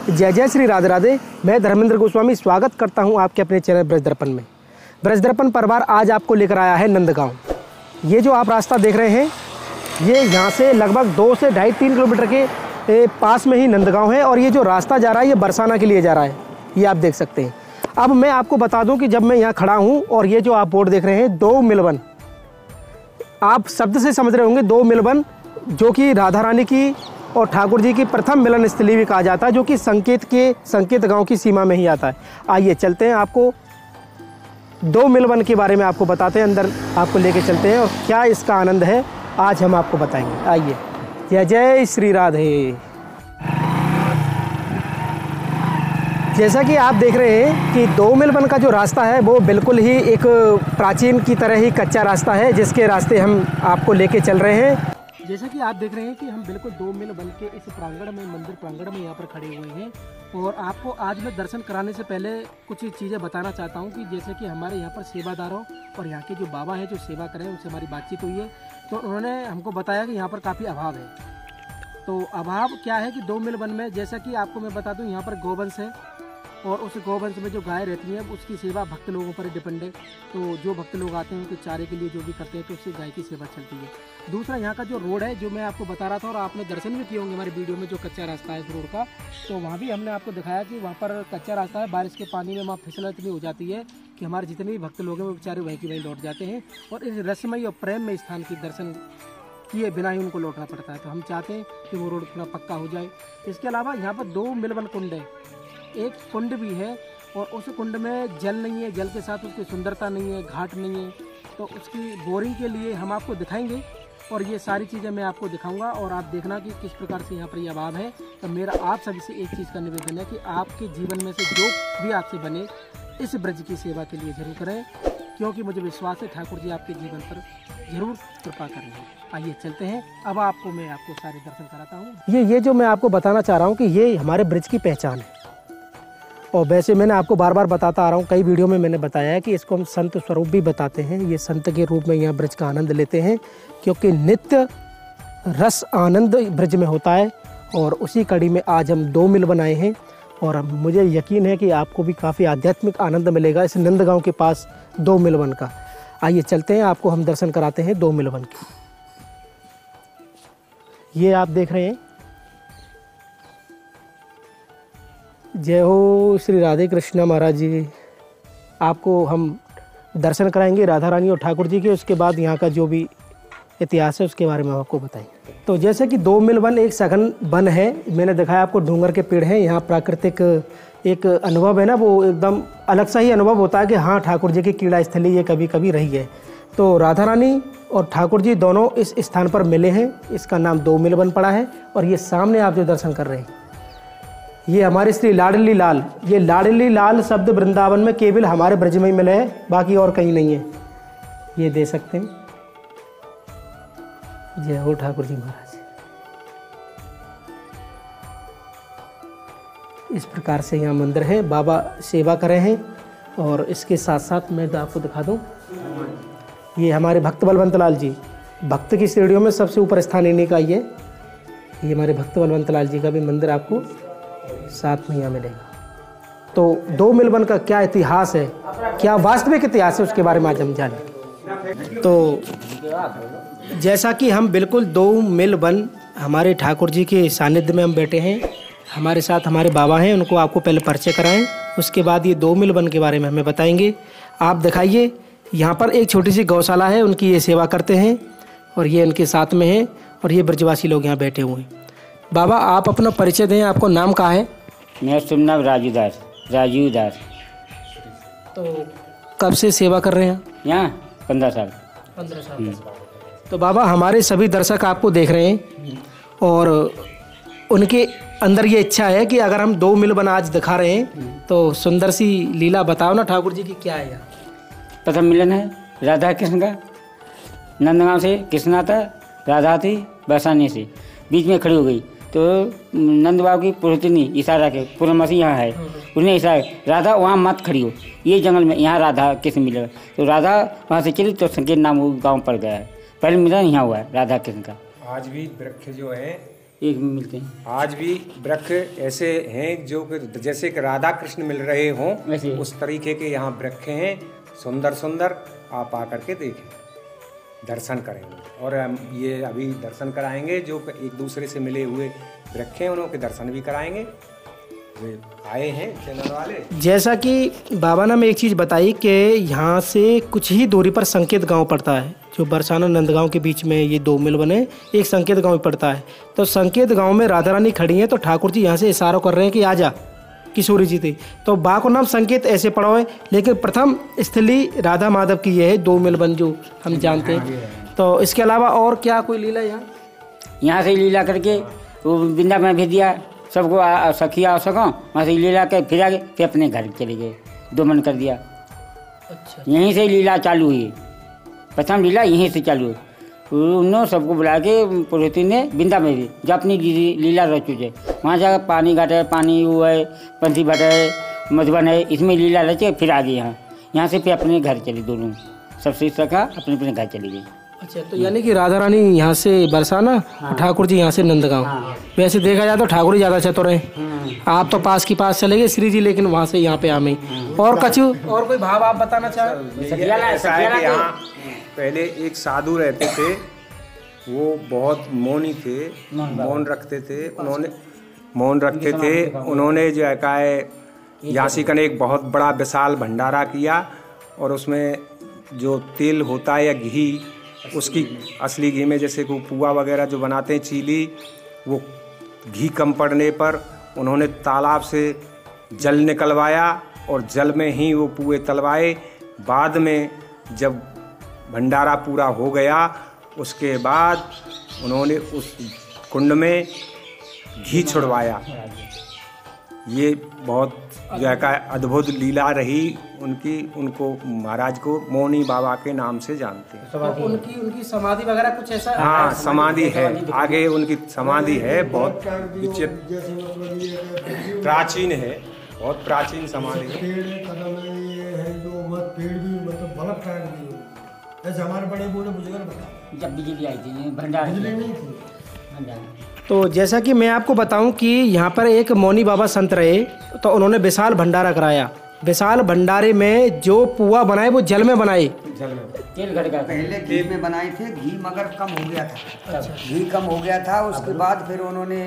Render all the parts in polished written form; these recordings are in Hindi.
जय जय श्री राधे राधे। मैं धर्मेंद्र गोस्वामी स्वागत करता हूं आपके अपने चैनल ब्रज दर्पण में। ब्रज दर्पण परिवार आज आपको लेकर आया है नंदगांव। ये जो आप रास्ता देख रहे हैं, ये यहाँ से लगभग 2 से 2.5-3 किलोमीटर के पास में ही नंदगांव है। और ये जो रास्ता जा रहा है ये बरसाना के लिए जा रहा है, ये आप देख सकते हैं। अब मैं आपको बता दूं कि जब मैं यहाँ खड़ा हूँ और ये जो आप बोर्ड देख रहे हैं 2 मिलवन, आप शब्द से समझ रहे होंगे 2 मिलवन, जो कि राधा रानी की और ठाकुर जी की प्रथम मिलन स्थली भी कहा जाता है, जो कि संकेत गांव की सीमा में ही आता है। आइए चलते हैं, आपको 2 मिलवन के बारे में आपको बताते हैं, अंदर आपको लेके चलते हैं और क्या इसका आनंद है आज हम आपको बताएंगे। आइए, जय जय श्री राधे। जैसा कि आप देख रहे हैं कि 2 मिलवन का जो रास्ता है वो बिल्कुल ही एक प्राचीन की तरह ही कच्चा रास्ता है, जिसके रास्ते हम आपको लेके चल रहे हैं। जैसा कि आप देख रहे हैं कि हम बिल्कुल 2 मिलवन के इस प्रांगण में, मंदिर प्रांगण में यहाँ पर खड़े हुए हैं। और आपको आज मैं दर्शन कराने से पहले कुछ चीज़ें बताना चाहता हूँ कि जैसे कि हमारे यहाँ पर सेवादारों और यहाँ के जो बाबा हैं जो सेवा करें, उनसे हमारी बातचीत हुई है, तो उन्होंने हमको बताया कि यहाँ पर काफ़ी अभाव है। तो अभाव क्या है कि 2 मिलवन में, जैसा कि आपको मैं बता दूँ, यहाँ पर गौवंश है और उस गौवंश में जो गाय रहती है उसकी सेवा भक्त लोगों पर डिपेंड है। तो जो भक्त लोग आते हैं उनके चारे के लिए जो भी करते हैं तो उससे गाय की सेवा चलती है। दूसरा, यहाँ का जो रोड है जो मैं आपको बता रहा था और आपने दर्शन भी किए होंगे हमारी वीडियो में, जो कच्चा रास्ता है इस रोड का, तो वहाँ भी हमने आपको दिखाया कि वहाँ पर कच्चा रास्ता है। बारिश के पानी में वहाँ फिसलन इतनी हो जाती है कि हमारे जितने भी भक्त लोग हैं वो बेचारे वहीं की वहीं लौट जाते हैं और इस रस्मई और प्रेम में स्थान की दर्शन किए बिना ही उनको लौटना पड़ता है। तो हम चाहते हैं कि वो रोड पूरा पक्का हो जाए। इसके अलावा यहाँ पर 2 मिलवन कुंड है, एक कुंड भी है और उस कुंड में जल नहीं है, जल के साथ उसकी सुंदरता नहीं है, घाट नहीं है, तो उसकी बोरिंग के लिए हम आपको दिखाएंगे और ये सारी चीज़ें मैं आपको दिखाऊंगा और आप देखना कि किस प्रकार से यहाँ पर ये अभाव है। तो मेरा आप सभी से एक चीज़ का निवेदन है कि आपके जीवन में से जो भी आपसे बने इस ब्रज की सेवा के लिए जरूर करें, क्योंकि मुझे विश्वास है ठाकुर जी आपके जीवन पर जरूर कृपा करेंगे। आइए चलते हैं, अब मैं आपको सारे दर्शन कराता हूँ। ये जो मैं आपको बताना चाह रहा हूँ कि ये हमारे ब्रज की पहचान है। और वैसे मैंने आपको बार बार बताता आ रहा हूँ, कई वीडियो में मैंने बताया है कि इसको हम संत स्वरूप भी बताते हैं। ये संत के रूप में यहाँ ब्रज का आनंद लेते हैं, क्योंकि नित्य रस आनंद ब्रज में होता है। और उसी कड़ी में आज हम 2 मिलवन आए हैं और मुझे यकीन है कि आपको भी काफ़ी आध्यात्मिक आनंद मिलेगा इस नंदगांव के पास 2 मिलवन का। आइए चलते हैं, आपको हम दर्शन कराते हैं 2 मिलवन के। ये आप देख रहे हैं, जय हो श्री राधे कृष्णा महाराज जी। आपको हम दर्शन कराएंगे राधा रानी और ठाकुर जी के, उसके बाद यहाँ का जो भी इतिहास है उसके बारे में आपको बताएंगे। तो जैसे कि 2 मिलवन एक सघन वन है, मैंने दिखाया आपको, डूंगर के पेड़ हैं। यहाँ प्राकृतिक एक अनुभव है ना, वो एकदम अलग सा ही अनुभव होता है कि हाँ, ठाकुर जी की क्रीड़ा स्थली ये कभी कभी रही है। तो राधा रानी और ठाकुर जी दोनों इस स्थान पर मिले हैं, इसका नाम 2 मिलवन पड़ा है। और ये सामने आप जो दर्शन कर रहे हैं, ये हमारी श्री लाडली लाल, ये लाडली लाल शब्द वृंदावन में केवल हमारे ब्रज में ही मिले हैं, बाकी और कहीं नहीं है। ये दे सकते हैं। जय हो ठाकुर जी महाराज। इस प्रकार से यहाँ मंदिर है, बाबा सेवा कर रहे हैं। और इसके साथ साथ मैं आपको दिखा दूँ, ये हमारे भक्त बलवंत लाल जी, भक्त की श्रेणियों में सबसे ऊपर स्थान इन्हीं का ही है। ये हमारे भक्त बलवंत लाल जी का भी मंदिर आपको साथ में यहाँ मिलेगा। तो 2 मिलवन का क्या इतिहास है, क्या वास्तविक इतिहास है, उसके बारे में आज हम जानेंगे। तो जैसा कि हम बिल्कुल 2 मिलवन हमारे ठाकुर जी के सानिध्य में हम बैठे हैं, हमारे साथ हमारे बाबा हैं, उनको आपको पहले परिचय कराएं, उसके बाद ये 2 मिलवन के बारे में हमें बताएंगे। आप दिखाइए, यहाँ पर एक छोटी सी गौशाला है, उनकी ये सेवा करते हैं और ये उनके साथ में है और ये ब्रजवासी लोग यहाँ बैठे हुए हैं। बाबा आप अपना परिचय दें, आपको नाम कहाँ है? मेरा शुभ नाम राजीव दास। तो कब से सेवा कर रहे हैं यहाँ? 15 साल। 15 साल। तो बाबा हमारे सभी दर्शक आपको देख रहे हैं और उनके अंदर ये इच्छा है कि अगर हम 2 मिलवन आज दिखा रहे हैं तो सुंदर सी लीला बताओ ना ठाकुर जी की, क्या है यहाँ? प्रथम मिलन है राधा कृष्ण का। नंदगांव से कृष्ण आता, राधा थी बरसाने से, बीच में खड़ी हो गई तो नंद बाबू की पुरोहितनी इशारा के पूर्णमासी यहाँ है, उन्हें इशारा राधा वहाँ मत खड़ी हो, ये जंगल में यहाँ राधा कृष्ण मिलेगा। तो राधा वहाँ से चली तो संकेत नाम गाँव पड़ गया है। पहले मिलन यहाँ हुआ है राधा कृष्ण का। आज भी वृक्ष जो है एक में मिलते हैं। आज भी वृक्ष ऐसे हैं जो कि जैसे कि राधा कृष्ण मिल रहे हों वैसे उस तरीके के यहाँ वृक्ष हैं, सुंदर सुंदर। आप आकर के देखें, दर्शन करेंगे। और हम ये अभी दर्शन कराएंगे जो एक दूसरे से मिले हुए वृक्ष हैं, उनके दर्शन भी कराएंगे। वे आए हैं चैनल वाले। जैसा कि बाबा ने हमें एक चीज़ बताई कि यहाँ से कुछ ही दूरी पर संकेत गांव पड़ता है, जो बरसाना नंदगांव के बीच में ये 2 मिल बने, एक संकेत गांव पड़ता है। तो संकेत गांव में राधा रानी खड़ी हैं, तो ठाकुर जी यहाँ से इशारा कर रहे हैं कि आजा, किशोरी जी थे। तो बा को नाम संकेत ऐसे पड़ा है, लेकिन प्रथम स्थली राधा माधव की ये है 2 मिल बन जो हम जानते हैं। तो इसके अलावा और क्या कोई लीला यहाँ से लीला करके वो वृंदावन में भेज दिया सबको, सखिया सको वहाँ से लीला के फिर आगे फिर अपने घर चले गए, 2 मन कर दिया। अच्छा, यहीं से लीला चालू हुई, प्रथम लीला यहीं से चालू हुई। उन्होंने सबको बुला के पुरोहित ने वृंदावन में भी जो अपनी लीला रच चुके, वहाँ जाकर पानी घाट है, पानी वो है, पंथी भट है, मधुबन है, इसमें लीला रचे फिर आगे यहाँ से फिर अपने घर चले, दोनों सबसे सखा अपने अपने घर चले गए। अच्छा, तो यानी कि राधा रानी यहाँ से बरसाना, हाँ, ठाकुर जी यहाँ से नंदगांव। हाँ, वैसे देखा जाए तो ठाकुर जी ज़्यादा चतुर हैं। आप तो पास की पास चले गए श्री जी, लेकिन वहाँ से यहाँ पे आमे। और कछु और कोई भाव आप बताना चाहें? यहाँ पहले एक साधु रहते थे, वो बहुत मौनी थे, मौन रखते थे। उन्होंने जो है यासीकन एक बहुत बड़ा विशाल भंडारा किया, और उसमें जो तेल होता है या घी, उसकी असली घी में जैसे को पुआ वगैरह जो बनाते हैं चीली, वो घी कम पड़ने पर उन्होंने तालाब से जल निकलवाया और जल में ही वो पुए तलवाए। बाद में जब भंडारा पूरा हो गया उसके बाद उन्होंने उस कुंड में घी छुड़वाया। ये बहुत जो है अद्भुत लीला रही उनकी। उनको महाराज को मौनी बाबा के नाम से जानते हैं। तो उनकी समाधि वगैरह कुछ ऐसा? हाँ, समाधि है, आगे उनकी समाधि है, बहुत प्राचीन है, बहुत प्राचीन समाधि है। हमारे बड़े बूढ़े बुजुर्ग जब बिजली आई थी भंडारा। तो जैसा कि मैं आपको बताऊं कि यहाँ पर एक मौनी बाबा संत रहे, तो उन्होंने विशाल भंडारा कराया। विशाल भंडारे में जो पुआ बनाए वो जल में बनाए, तेल घट गया। पहले घी में बनाए थे, घी मगर कम हो गया था। अच्छा। घी कम हो गया था, उसके बाद फिर उन्होंने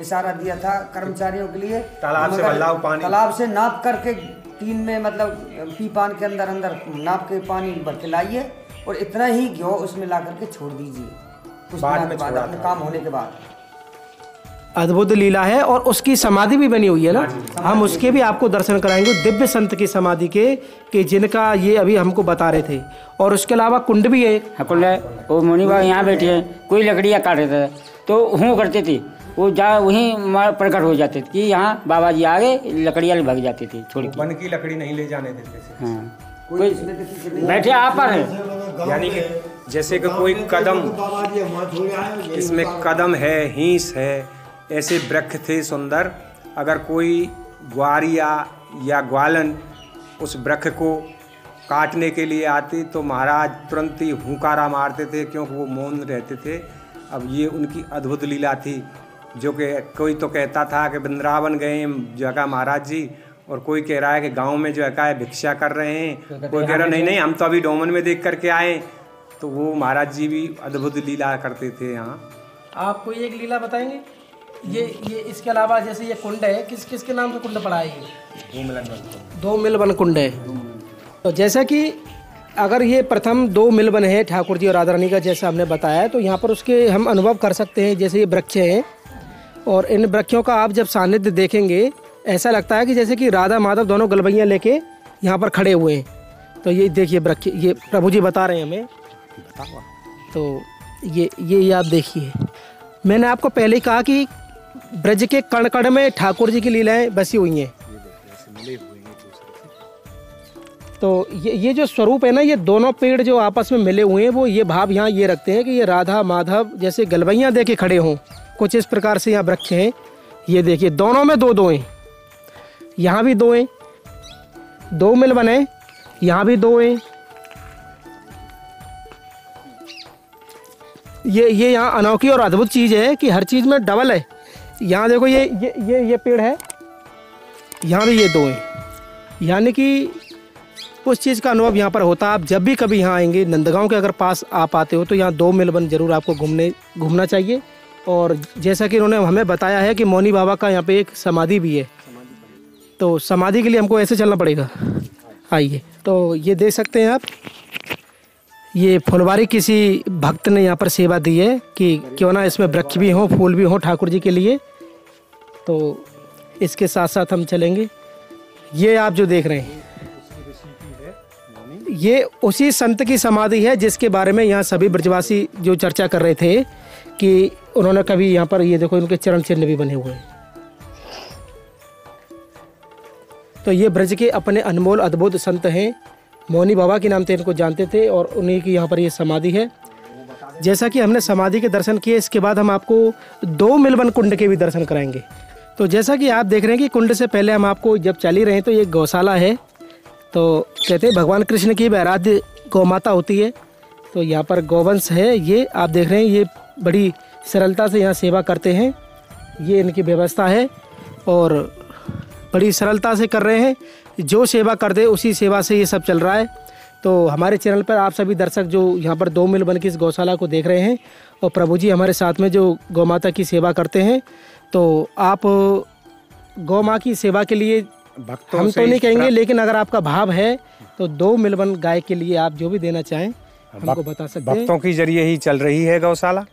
इशारा दिया था कर्मचारियों के लिए, तालाब से नाप करके 3 में मतलब पीपान के अंदर नाप के पानी भर के लाइए और इतना ही घी उसमें ला करके छोड़ दीजिए। कुछ बाद में अपने काम होने के बाद। अद्भुत लीला है, और उसकी समाधि भी बनी हुई है ना, हम उसके भी आपको दर्शन कराएंगे, दिव्य संत की समाधि के कि जिनका ये अभी हमको बता रहे थे। और उसके अलावा कुंड भी है। हाँ, कुंड है। वो मौनी बाबा यहाँ बैठे हैं, कोई लकड़ियाँ काट रहे थे तो हूँ करते थे, वो जा वहीं प्रकट हो जाते थे कि यहाँ बाबा जी आगे, लकड़ियाँ भाग जाती थी छोड़ के। वन की लकड़ी नहीं ले जाने देते। हाँ, कोई बैठे आप पर है, यानी कि जैसे कि कोई कदम, इसमें कदम है, हींस है, ऐसे वृक्ष थे सुंदर। अगर कोई ग्वारिया या ग्वालन उस वृक्ष को काटने के लिए आती तो महाराज तुरंत ही हुंकारा मारते थे, क्योंकि वो मौन रहते थे। अब ये उनकी अद्भुत लीला थी, जो कि कोई तो कहता था कि वृंदावन गए जो है महाराज जी, और कोई कह रहा है कि गांव में जो है भिक्षा कर रहे हैं, कोई कह रहा नहीं हम तो अभी डोमन में देख करके आए। तो वो महाराज जी भी अद्भुत लीला करते थे यहाँ। आप कोई एक लीला बताएंगे? ये इसके अलावा जैसे ये कुंड है, किसके नाम से कुंड पड़ा है? ये 2 मिल बन कुंड है। तो जैसा कि अगर ये प्रथम 2 मिल बन है ठाकुर जी और राधा रानी का, जैसा हमने बताया, तो यहाँ पर उसके हम अनुभव कर सकते हैं। जैसे ये वृक्ष हैं, और इन वृक्षों का आप जब सानिध्य देखेंगे ऐसा लगता है कि जैसे कि राधा माधव दोनों गलबैयाँ लेके यहाँ पर खड़े हुए हैं। तो ये देखिए वृक्ष, ये प्रभु जी बता रहे हैं हमें। तो ये आप देखिए, मैंने आपको पहले ही कहा कि ब्रज के कण कण में ठाकुर जी की लीलाएं बसी हुई हैं। तो ये जो स्वरूप है ना, ये दोनों पेड़ जो आपस में मिले हुए हैं, वो ये भाव यहाँ ये रखते हैं कि ये राधा माधव जैसे गलबैयाँ दे के खड़े हों, कुछ इस प्रकार से यहाँ वृक्ष हैं। ये देखिए दोनों में 2 हैं, यहाँ भी 2 हैं, 2 मिल बने, यहाँ भी 2 हैं। ये यहाँ अनोखी और अद्भुत चीज़ है कि हर चीज़ में डबल है। यहाँ देखो ये पेड़ है, यहाँ भी ये 2 हैं, यानी कि उस चीज़ का अनुभव यहाँ पर होता है। आप जब भी कभी यहाँ आएंगे, नंदगांव के अगर पास आप आते हो तो यहाँ 2 मिल वन जरूर आपको घूमना चाहिए। और जैसा कि उन्होंने हमें बताया है कि मौनी बाबा का यहाँ पे एक समाधि भी है, तो समाधि के लिए हमको ऐसे चलना पड़ेगा। आइए, तो ये देख सकते हैं आप, ये फुलवारी किसी भक्त ने यहाँ पर सेवा दी है कि क्यों ना इसमें वृक्ष भी हों, फूल भी हों ठाकुर जी के लिए। तो इसके साथ साथ हम चलेंगे। ये आप जो देख रहे हैं ये उसी संत की समाधि है जिसके बारे में यहाँ सभी ब्रजवासी जो चर्चा कर रहे थे कि उन्होंने कभी यहाँ पर, ये देखो इनके चरण चिन्ह भी बने हुए हैं। तो ये ब्रज के अपने अनमोल अद्भुत संत हैं, मौनी बाबा के नाम से इनको जानते थे और उन्हीं की यहाँ पर ये समाधि है। जैसा कि हमने समाधि के दर्शन किए, इसके बाद हम आपको 2 मिलवन कुंड के भी दर्शन कराएंगे। तो जैसा कि आप देख रहे हैं कि कुंड से पहले हम आपको जब चल ही रहे हैं तो ये गौशाला है। तो कहते हैं भगवान कृष्ण की आराध्य गौ माता होती है, तो यहाँ पर गौवंश है। ये आप देख रहे हैं, ये बड़ी सरलता से यहाँ सेवा करते हैं, ये इनकी व्यवस्था है और बड़ी सरलता से कर रहे हैं। जो सेवा कर दे उसी सेवा से ये सब चल रहा है। तो हमारे चैनल पर आप सभी दर्शक जो यहाँ पर 2 मिल वन की इस गौशाला को देख रहे हैं और प्रभु जी हमारे साथ में जो गौ माता की सेवा करते हैं, तो आप गौ माँ की सेवा के लिए हम तो नहीं कहेंगे, लेकिन अगर आपका भाव है तो 2 मिल वन गाय के लिए आप जो भी देना चाहें हमको बता सकते हैं। भक्तों की जरिए ही चल रही है गौशाला।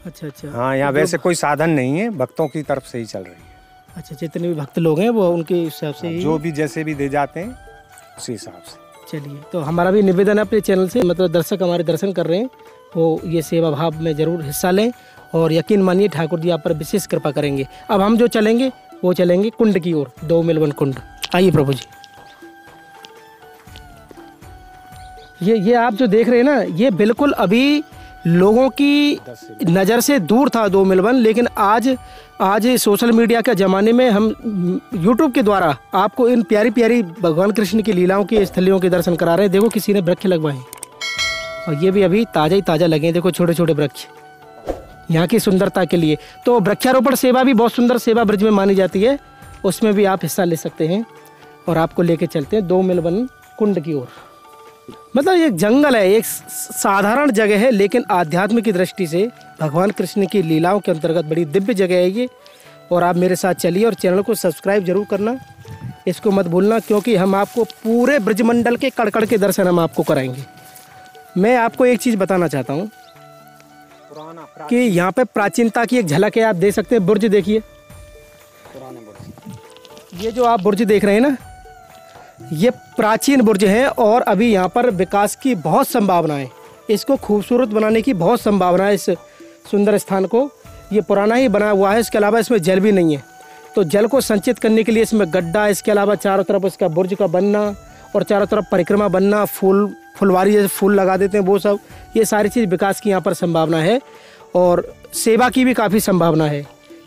अच्छा। हाँ, यहाँ वैसे कोई साधन नहीं है, भक्तों की तरफ से ही चल रही है। अच्छा, जितने भी भक्त लोग हैं वो उनके हिसाब से ही, जो भी जैसे भी दे जाते हैं उसी हिसाब से। चलिए, तो हमारा भी निवेदन है अपने चैनल से, मतलब दर्शक हमारे दर्शन कर रहे हैं वो ये सेवा भाव में जरूर हिस्सा लें और यकीन मानिए ठाकुर जी आप पर विशेष कृपा करेंगे। अब हम जो चलेंगे वो चलेंगे कुंड की ओर, 2 मिल वन कुंड। आइए प्रभु जी। ये आप जो देख रहे हैं ना, ये बिल्कुल अभी लोगों की नज़र से दूर था 2 मिल वन, लेकिन आज सोशल मीडिया के ज़माने में हम YouTube के द्वारा आपको इन प्यारी प्यारी भगवान कृष्ण की लीलाओं की स्थलियों के दर्शन करा रहे हैं। देखो किसी ने वृक्ष लगवाए और ये भी अभी ताज़ा ही ताज़ा लगे हैं। देखो छोटे छोटे वृक्ष यहाँ की सुंदरता के लिए। तो वृक्षारोपण सेवा भी बहुत सुंदर सेवा ब्रज में मानी जाती है, उसमें भी आप हिस्सा ले सकते हैं और आपको लेके चलते हैं 2 मिल वन कुंड की ओर। मतलब एक जंगल है, एक साधारण जगह है, लेकिन आध्यात्म की दृष्टि से भगवान कृष्ण की लीलाओं के अंतर्गत बड़ी दिव्य जगह है ये। और आप मेरे साथ चलिए और चैनल को सब्सक्राइब जरूर करना, इसको मत भूलना, क्योंकि हम आपको पूरे ब्रजमंडल के कड़कड़ के दर्शन हम आपको कराएंगे। मैं आपको एक चीज़ बताना चाहता हूँ कि यहाँ पे प्राचीनता की एक झलक है। आप देख सकते हैं, बुर्ज देखिए, ये जो आप बुर्ज देख रहे हैं ना, ये प्राचीन बुर्ज है और अभी यहाँ पर विकास की बहुत संभावना है। इसको खूबसूरत बनाने की बहुत संभावना है। इस सुंदर स्थान को, ये पुराना ही बना हुआ है, इसके अलावा इसमें जल भी नहीं है, तो जल को संचित करने के लिए इसमें गड्ढा, इसके अलावा चारों तरफ इसका बुर्ज का बनना और चारों तरफ परिक्रमा बनना, फुलवारी जैसे फूल लगा देते हैं वो सब, ये सारी चीज़ विकास की यहाँ पर संभावना है और सेवा की भी काफ़ी संभावना है।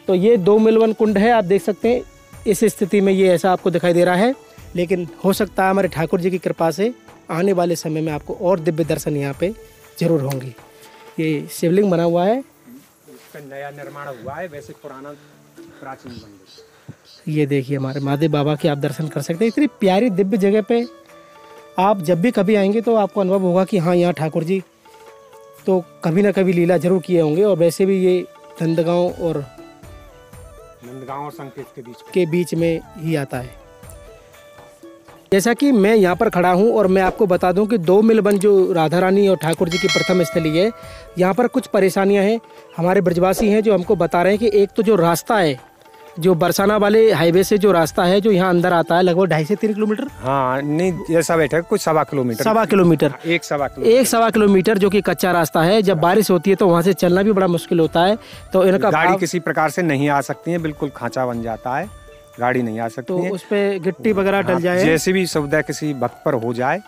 तो ये 2 मिल वन कुंड है, आप देख सकते हैं। इस स्थिति में ये ऐसा आपको दिखाई दे रहा है, लेकिन हो सकता है हमारे ठाकुर जी की कृपा से आने वाले समय में आपको और दिव्य दर्शन यहाँ पे जरूर होंगे। ये शिवलिंग बना हुआ है, इसका नया निर्माण हुआ है, वैसे पुराना प्राचीन मंदिर। ये देखिए हमारे महादेव बाबा के आप दर्शन कर सकते हैं। इतनी प्यारी दिव्य जगह पे आप जब भी कभी आएंगे तो आपको अनुभव होगा कि हाँ, यहाँ ठाकुर जी तो कभी ना कभी लीला जरूर किए होंगे। और वैसे भी ये नंदगांव और संकेत के बीच में ही आता है। जैसा कि मैं यहाँ पर खड़ा हूँ और मैं आपको बता दूँ कि 2 मिल वन जो राधा रानी और ठाकुर जी की प्रथम स्थली है, यहाँ पर कुछ परेशानियाँ हैं। हमारे ब्रजवासी हैं जो हमको बता रहे हैं कि एक तो जो रास्ता है, जो बरसाना वाले हाईवे से जो रास्ता है जो यहाँ अंदर आता है, लगभग 2.5 से 3 किलोमीटर। हाँ, नहीं ऐसा बैठा है, कुछ 1.25 किलोमीटर। 1.25 किलोमीटर, 1.25 किलोमीटर जो कि कच्चा रास्ता है। जब बारिश होती है तो वहाँ से चलना भी बड़ा मुश्किल होता है, तो इनका गाड़ी किसी प्रकार से नहीं आ सकती है, बिल्कुल खांचा बन जाता है, गाड़ी नहीं आ सकती तो है। उस पे गिट्टी वगैरह डल जाए, जैसे भी सुविधा किसी भक्त पर हो जाए,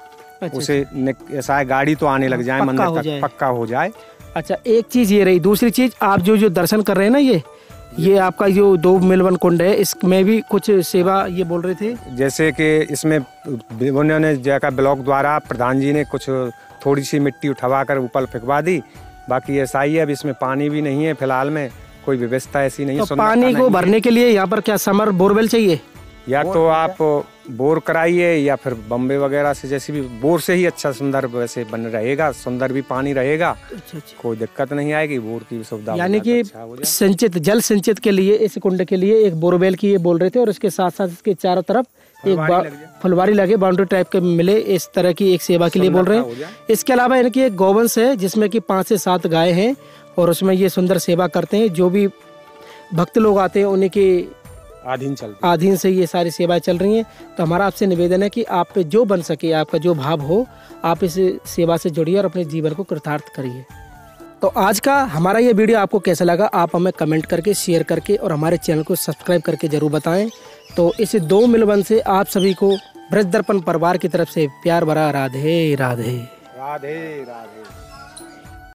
उसे ऐसा है गाड़ी तो आने लग जाए, मंदिर तक पक्का हो जाए। अच्छा, एक चीज ये रही। दूसरी चीज, आप जो दर्शन कर रहे हैं ना, ये आपका जो 2 मिल वन कुंड है, इसमें भी कुछ सेवा ये बोल रहे थे, जैसे कि इसमें उन्होंने जगह ब्लॉक द्वारा प्रधान जी ने कुछ थोड़ी सी मिट्टी उठवा कर ऊपर फेंकवा दी बाकी ऐसा ही है, अब इसमें पानी भी नहीं है फिलहाल में, कोई व्यवस्था ऐसी नहीं। तो पानी को भरने के लिए यहाँ पर क्या समर बोरवेल चाहिए? या तो आप बोर कराइए या फिर बम्बे वगैरह से, जैसे भी बोर से ही अच्छा सुंदर वैसे बन रहेगा, सुंदर भी पानी रहेगा। अच्छा। कोई दिक्कत नहीं आएगी, बोर की सुविधा यानी कि संचित जल संचित के लिए इस कुंड के लिए एक बोरवेल की ये बोल रहे थे, और इसके साथ साथ इसके चारों तरफ एक फुलवारी लगे, बाउंड्री टाइप के मिले, इस तरह की एक सेवा के लिए बोल रहे हैं। इसके अलावा इनकी एक गौवंश है जिसमें कि 5 से 7 गाय हैं, और उसमें ये सुंदर सेवा करते हैं। जो भी भक्त लोग आते हैं उन्हीं के आधीन से ये सारी सेवाएं चल रही हैं। तो हमारा आपसे निवेदन है कि आप पे जो बन सके, आपका जो भाव हो, आप इस सेवा से जुड़िए और अपने जीवन को कृतार्थ करिए। तो आज का हमारा ये वीडियो आपको कैसा लगा, आप हमें कमेंट करके, शेयर करके और हमारे चैनल को सब्सक्राइब करके जरूर बताएं। तो इस 2 मिल से आप सभी को ब्रज दर्पण परिवार की तरफ से प्यार भरा राधे राधे। राधे राधे।